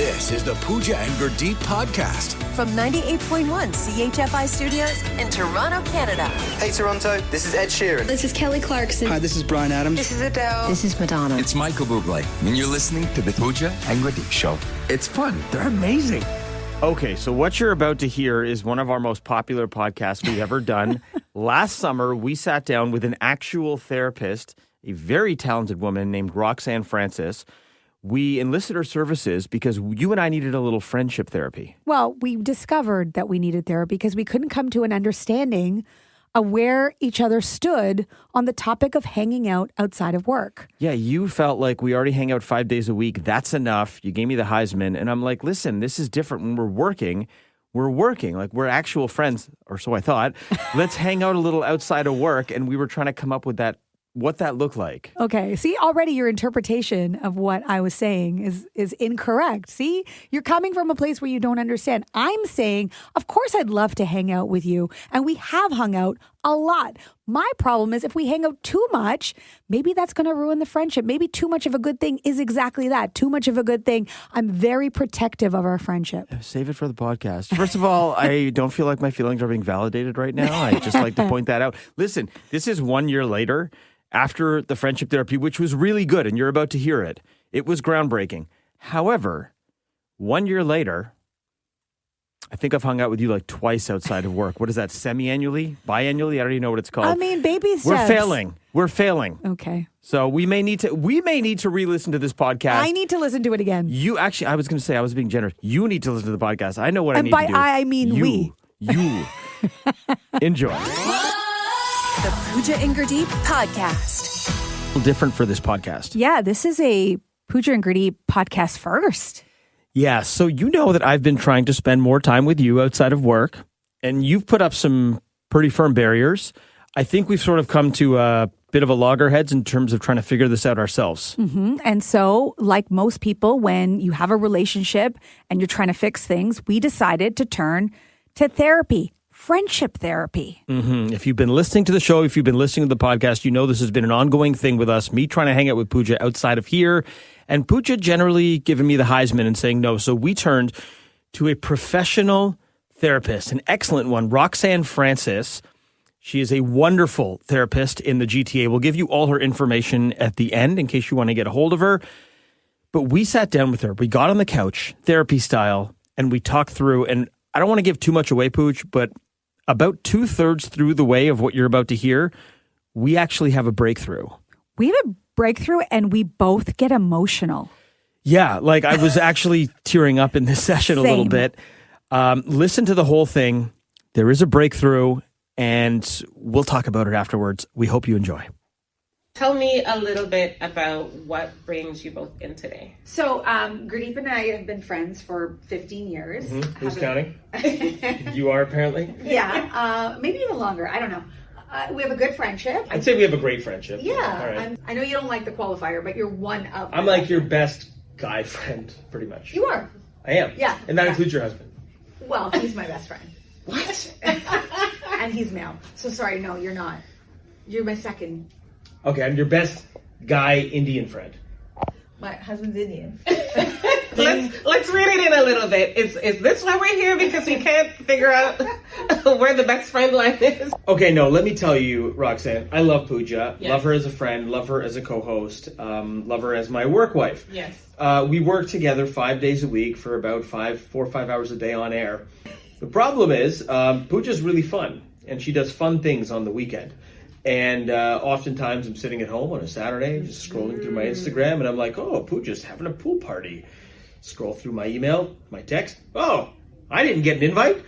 This is the Pooja and Gurdeep podcast. From 98.1 CHFI Studios in Toronto, Canada. Hey Toronto, this is Ed Sheeran. This is Kelly Clarkson. Hi, this is Bryan Adams. This is Adele. This is Madonna. It's Michael Bublé, and you're listening to the Pooja and Gurdeep Show. It's fun. They're amazing. Okay, so what you're about to hear is one of our most popular podcasts we've ever done. Last summer, we sat down with an actual therapist, a very talented woman named Roxanne Francis. We enlisted her services because you and I needed a little friendship therapy. Well, we discovered that we needed therapy because we couldn't come to an understanding of where each other stood on the topic of hanging out outside of work. Yeah, you felt like we already hang out 5 days a week. That's enough. You gave me the Heisman. And I'm like, listen, this is different. When we're working. Like we're actual friends, or so I thought. Let's hang out a little outside of work. And we were trying to come up with what that looked like. Okay. See, already your interpretation of what I was saying is incorrect. See, you're coming from a place where you don't understand. I'm saying, of course, I'd love to hang out with you. And we have hung out a lot. My problem is if we hang out too much, maybe that's going to ruin the friendship. Maybe too much of a good thing is exactly that. Too much of a good thing. I'm very protective of our friendship. Save it for the podcast. First of all, I don't feel like my feelings are being validated right now. I just like to point that out. Listen, this is 1 year later. After the friendship therapy, which was really good, and you're about to hear it. It was groundbreaking. However, 1 year later, I think I've hung out with you like twice outside of work. What is that, semi-annually? Biannually? I don't even know what it's called. I mean, baby steps. We're failing. Okay. So we may need to re-listen to this podcast. I need to listen to it again. You actually, I was going to say, I was being generous. You need to listen to the podcast. I know what I need to do. And by I mean we. You. Enjoy. The Pooja and Gurdeep podcast. A little different for this podcast. Yeah, this is a Pooja and Gurdeep podcast first. Yeah, so you know that I've been trying to spend more time with you outside of work, and you've put up some pretty firm barriers. I think we've sort of come to a bit of a loggerheads in terms of trying to figure this out ourselves. Mm-hmm. And so, like most people, when you have a relationship and you're trying to fix things, we decided to turn to therapy. Friendship therapy. Mm-hmm. If you've been listening to the show, if you've been listening to the podcast, you know this has been an ongoing thing with us, me trying to hang out with Pooja outside of here, and Pooja generally giving me the Heisman and saying no. So we turned to a professional therapist, an excellent one, Roxanne Francis. She is a wonderful therapist in the GTA. We'll give you all her information at the end in case you want to get a hold of her. But we sat down with her. We got on the couch, therapy style, and we talked through, and I don't want to give too much away, Pooja, but about 2/3 through the way of what you're about to hear, we actually have a breakthrough. We have a breakthrough and we both get emotional. Yeah, like I was actually tearing up in this session a little bit. Listen to the whole thing. There is a breakthrough and we'll talk about it afterwards. We hope you enjoy. Tell me a little bit about what brings you both in today. So, Gurdeep and I have been friends for 15 years. Mm-hmm. Who's counting? You are, apparently? Yeah, maybe even longer. I don't know. We have a good friendship. I'd say we have a great friendship. Yeah. All right. I know you don't like the qualifier, but you're one of them. I'm like your best guy friend, pretty much. You are. I am. Yeah. And that includes your husband. Well, he's my best friend. What? And he's male. So sorry, no, you're not. You're my second. Okay, I'm your best guy Indian friend. My husband's Indian. Let's read it in a little bit. Is this why we're here? Because we can't figure out where the best friend line is? Okay, no, let me tell you, Roxanne, I love Pooja. Yes. Love her as a friend. Love her as a co-host. Love her as my work wife. Yes. We work together 5 days a week for about 4 or 5 hours a day on air. The problem is, Pooja's really fun, and she does fun things on the weekend. And oftentimes I'm sitting at home on a Saturday, just scrolling through my Instagram, and I'm like, oh, Pooja's having a pool party. Scroll through my email, my text. Oh, I didn't get an invite.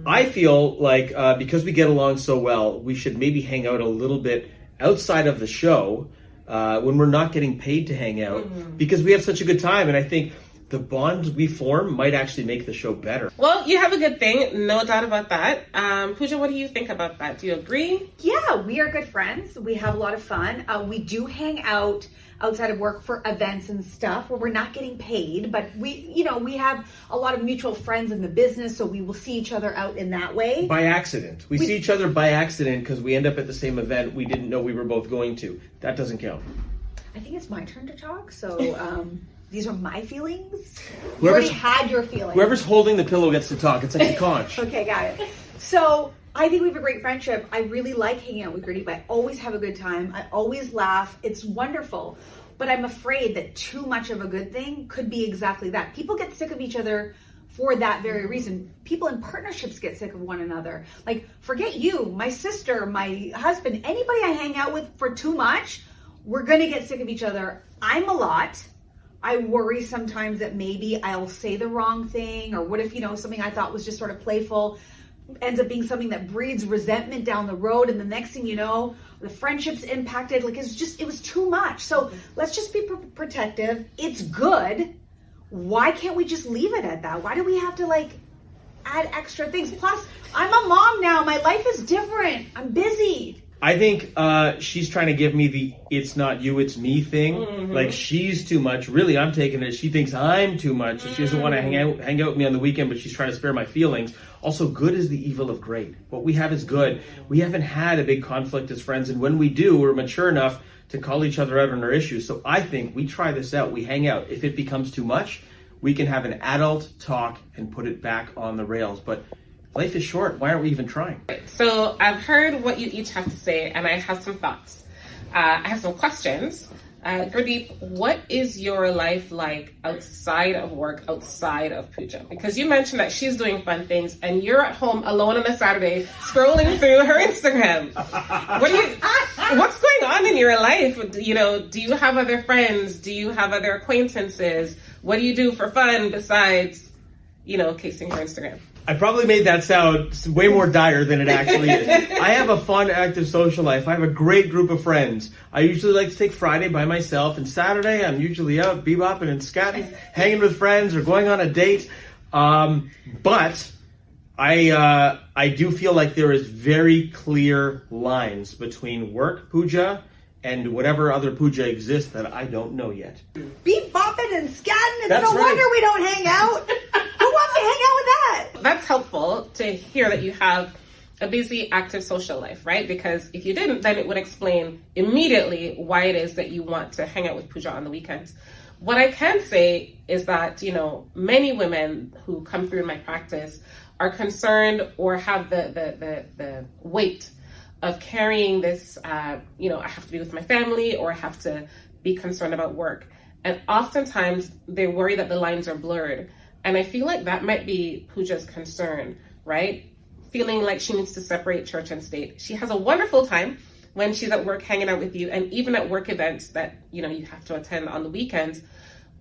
I feel like because we get along so well, we should maybe hang out a little bit outside of the show when we're not getting paid to hang out because we have such a good time. And I think the bonds we form might actually make the show better. Well, you have a good thing, no doubt about that. Pooja, what do you think about that? Do you agree? Yeah, we are good friends. We have a lot of fun. We do hang out outside of work for events and stuff where we're not getting paid, but we have a lot of mutual friends in the business, so we will see each other out in that way. By accident. We see each other by accident because we end up at the same event we didn't know we were both going to. That doesn't count. I think it's my turn to talk. So these are my feelings. You Whoever's- already had your feelings. Whoever's holding the pillow gets to talk. It's like a conch. Okay, got it. So I think we have a great friendship. I really like hanging out with Gurdeep. I always have a good time. I always laugh. It's wonderful. But I'm afraid that too much of a good thing could be exactly that. People get sick of each other for that very reason. People in partnerships get sick of one another. Like, forget you, my sister, my husband, anybody I hang out with for too much, we're going to get sick of each other. I'm a lot. I worry sometimes that maybe I'll say the wrong thing, or what if, something I thought was just sort of playful ends up being something that breeds resentment down the road, and the next thing you know, the friendship's impacted. Like, it was too much. So let's just be protective. It's good. Why can't we just leave it at that? Why do we have to add extra things? Plus, I'm a mom now. My life is different. I'm busy. I think she's trying to give me the "it's not you, it's me" thing. Mm-hmm. Like, she's too much. Really, I'm taking it. She thinks I'm too much. So she doesn't want to hang out with me on the weekend, but she's trying to spare my feelings. Also, good is the evil of great. What we have is good. We haven't had a big conflict as friends, and when we do, we're mature enough to call each other out on our issues. So I think we try this out. We hang out. If it becomes too much, we can have an adult talk and put it back on the rails. But life is short. Why aren't we even trying? So I've heard what you each have to say, and I have some thoughts. I have some questions. Gurdeep, what is your life like outside of work, outside of Pooja? Because you mentioned that she's doing fun things, and you're at home alone on a Saturday scrolling through her Instagram. What's going on in your life? Do you have other friends? Do you have other acquaintances? What do you do for fun besides, casing her Instagram? I probably made that sound way more dire than it actually is. I have a fun, active social life. I have a great group of friends. I usually like to take Friday by myself, and Saturday I'm usually out bebopping and scatting, hanging with friends or going on a date. But I do feel like there is very clear lines between work Pooja and whatever other Pooja exists that I don't know yet. Bebopping and scatting. It's That's no right. wonder we don't hang out. Who wants to hang out with that? That's helpful to hear that you have a busy, active social life, right? Because if you didn't, then it would explain immediately why it is that you want to hang out with Pooja on the weekends. What I can say is that, many women who come through my practice are concerned or have the weight of carrying this, I have to be with my family, or I have to be concerned about work. And oftentimes they worry that the lines are blurred. And I feel like that might be Pooja's concern, right? Feeling like she needs to separate church and state. She has a wonderful time when she's at work hanging out with you, and even at work events that, you have to attend on the weekends.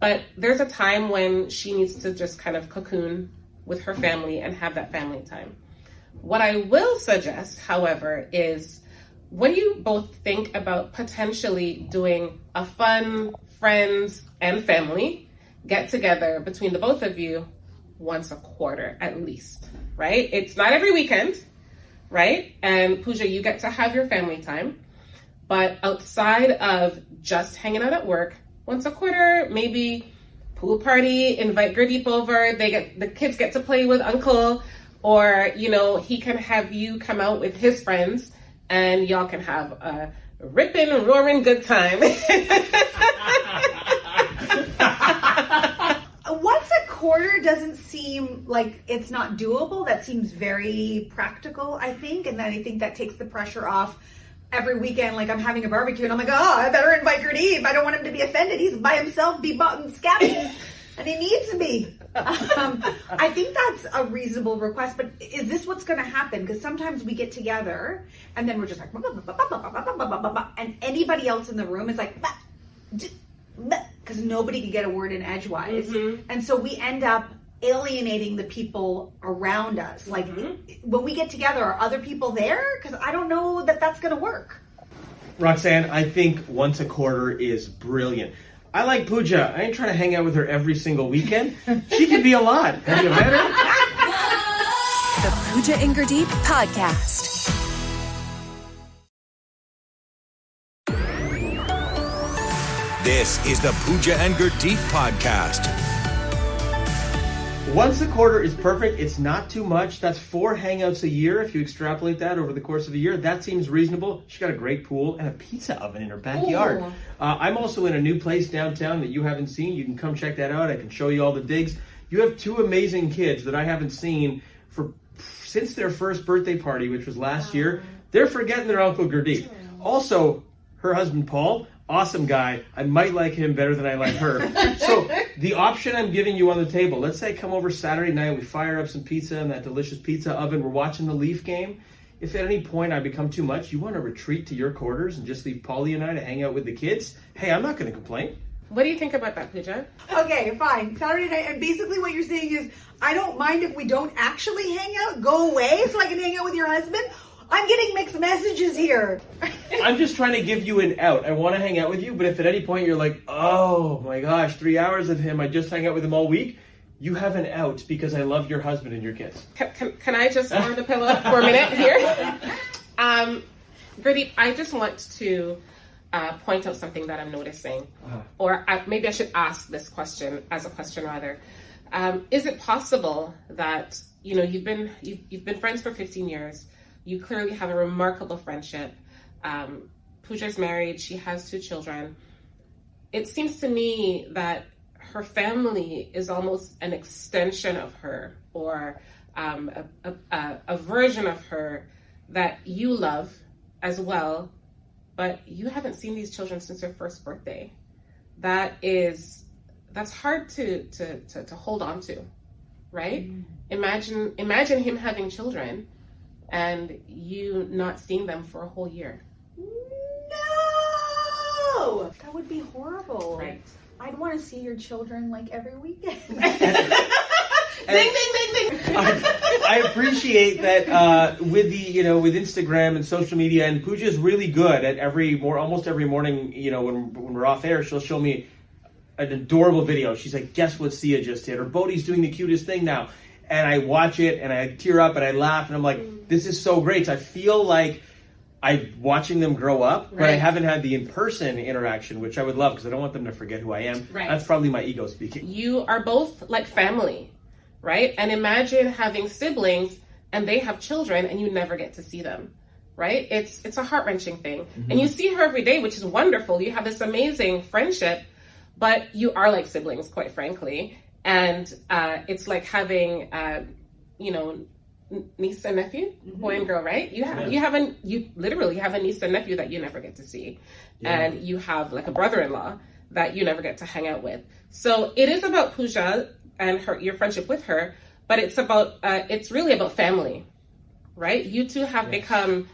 But there's a time when she needs to just kind of cocoon with her family and have that family time. What I will suggest, however, is what do you both think about potentially doing a fun friends and family get together between the both of you once a quarter at least, right? It's not every weekend, right? And Pooja, you get to have your family time, but outside of just hanging out at work, once a quarter, maybe pool party, invite Gurdeep over, the kids get to play with uncle, or, he can have you come out with his friends and y'all can have a ripping, roaring good time. Once a quarter doesn't seem like it's not doable. That seems very practical, I think. And then I think that takes the pressure off every weekend. Like, I'm having a barbecue and I'm like, I better invite Gurdeep. I don't want him to be offended. He's by himself, bebopping, scatting, and he needs me. I think that's a reasonable request, but is this what's going to happen? Because sometimes we get together and then we're just like, and anybody else in the room is like, because nobody can get a word in edgewise. And so we end up alienating the people around us. Like, when we get together, are other people there? Because I don't know that that's going to work. Roxanne, I think once a quarter is brilliant. I like Pooja. I ain't trying to hang out with her every single weekend. She can be a lot. Have you met her? The Pooja and Gurdeep Podcast. This is the Pooja and Gurdeep Podcast. Once a quarter is perfect. It's not too much. That's 4 hangouts a year. If you extrapolate that over the course of a year, that seems reasonable. She's got a great pool and a pizza oven in her backyard. I'm also in a new place downtown that you haven't seen. You can come check that out. I can show you all the digs. You have 2 amazing kids that I haven't seen since their first birthday party, which was last year. They're forgetting their Uncle Gurdeep. Also, her husband, Paul, awesome guy. I might like him better than I like her. So the option I'm giving you on the table, let's say come over Saturday night, we fire up some pizza in that delicious pizza oven, we're watching the Leaf game. If at any point I become too much, you want to retreat to your quarters and just leave Paulie and I to hang out with the kids, hey, I'm not going to complain. What do you think about that, Pooja? Okay, fine. Saturday night, and basically what you're saying is, I don't mind if we don't actually hang out. Go away so I can hang out with your husband. I'm getting mixed messages here. I'm just trying to give you an out. I want to hang out with you, but if at any point you're like, oh my gosh, 3 hours of him, I just hang out with him all week, you have an out because I love your husband and your kids. Can I just warm the pillow up for a minute here? Gurdeep, I just want to point out something that I'm noticing, or maybe I should ask this question as a question rather. Is it possible that you've been friends for 15 years? You clearly have a remarkable friendship. Pooja's married. She has 2 children. It seems to me that her family is almost an extension of her, or a version of her that you love as well, but you haven't seen these children since their first birthday. That's hard to hold on to, right? Imagine him having children and you not seeing them for a whole year. No! That would be horrible. Right. I'd want to see your children like every weekend. Ding, ding, ding, ding. I appreciate that with with Instagram and social media, and Pooja's really good at almost every morning, when we're off air, she'll show me an adorable video. She's like, guess what Sia just did? Or Bodhi's doing the cutest thing now. And I watch it and I tear up and I laugh and I'm like, this is so great. So I feel like I'm watching them grow up, but I haven't had the in-person interaction, which I would love because I don't want them to forget who I am. Right. That's probably my ego speaking. You are both like family, right? And imagine having siblings and they have children and you never get to see them, right? It's a heart-wrenching thing. Mm-hmm. And you see her every day, which is wonderful. You have this amazing friendship, but you are like siblings, quite frankly. And it's like having, niece and nephew, boy and girl, right? You literally have a niece and nephew that you never get to see. Yeah. And you have like a brother-in-law that you never get to hang out with. So it is about Pooja and your friendship with her, but it's really about family, right? You two have become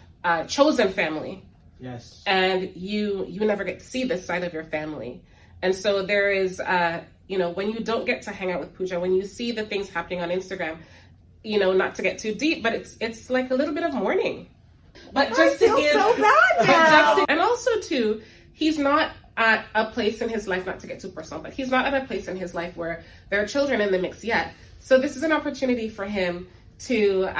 chosen family. Yes. And you never get to see this side of your family. And so there is, when you don't get to hang out with Pooja, when you see the things happening on Instagram, not to get too deep, but it's like a little bit of mourning. But just to give, so bad now. And also too, he's not at a place in his life, not to get too personal, but he's not at a place in his life where there are children in the mix yet. So this is an opportunity for him to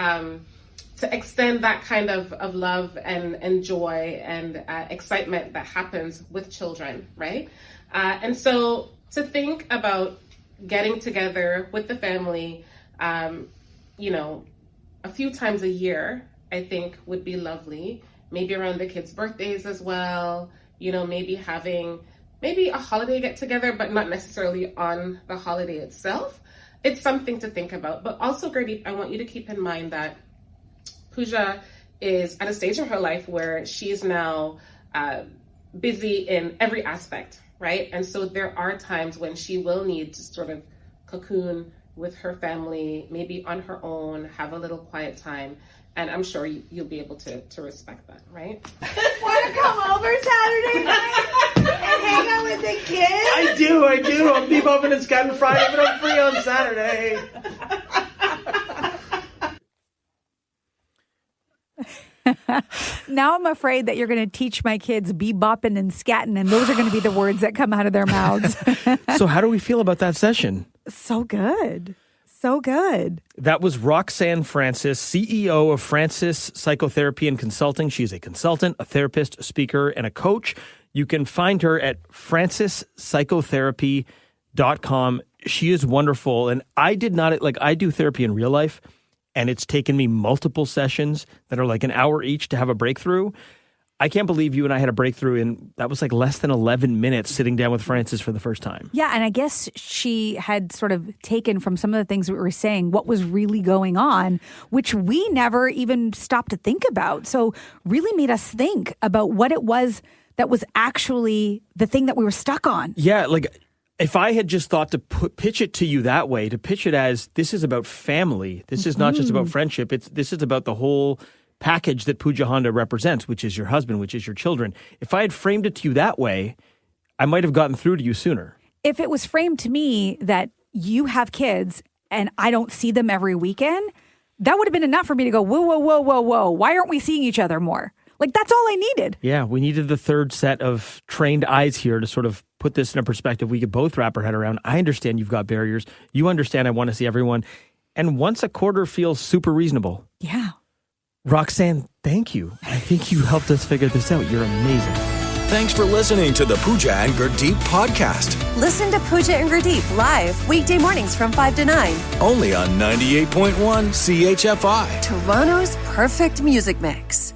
extend that kind of love and joy and excitement that happens with children, right? And so to think about getting together with the family, a few times a year, I think would be lovely. Maybe around the kids' birthdays as well. Maybe having a holiday get together, but not necessarily on the holiday itself. It's something to think about. But also, Gurdeep, I want you to keep in mind that Pooja is at a stage in her life where she's now busy in every aspect, right? And so there are times when she will need to sort of cocoon with her family, maybe on her own, have a little quiet time. And I'm sure you'll be able to respect that, right? Want to come over Saturday night and hang out with the kids? I do. I'll be bumping and scouting Friday, but I'm free on Saturday. Now I'm afraid that you're going to teach my kids bebopping and scatting, and those are going to be the words that come out of their mouths. So how do we feel about that session? So good. So good. That was Roxanne Francis, CEO of Francis Psychotherapy and Consulting. She's a consultant, a therapist, a speaker, and a coach. You can find her at francispsychotherapy.com. she is wonderful. And I did not, like, I do therapy in real life, and it's taken me multiple sessions that are like an hour each to have a breakthrough. I can't believe you and I had a breakthrough in, that was like less than 11 minutes sitting down with Francis for the first time. Yeah, and I guess she had sort of taken from some of the things we were saying what was really going on, which we never even stopped to think about. So really made us think about what it was that was actually the thing that we were stuck on. Yeah, like if I had just thought to pitch it to you that way, to pitch it as this is about family, this is not just about friendship, this is about the whole package that Pooja Honda represents, which is your husband, which is your children. If I had framed it to you that way, I might have gotten through to you sooner. If it was framed to me that you have kids and I don't see them every weekend, that would have been enough for me to go, whoa. Why aren't we seeing each other more? Like, that's all I needed. Yeah, we needed the third set of trained eyes here to sort of put this in a perspective we could both wrap our head around. I understand you've got barriers. You understand I want to see everyone. And once a quarter feels super reasonable. Yeah. Roxanne, thank you. I think you helped us figure this out. You're amazing. Thanks for listening to the Pooja and Gurdeep podcast. Listen to Pooja and Gurdeep live weekday mornings from 5 to 9. Only on 98.1 CHFI. Toronto's perfect music mix.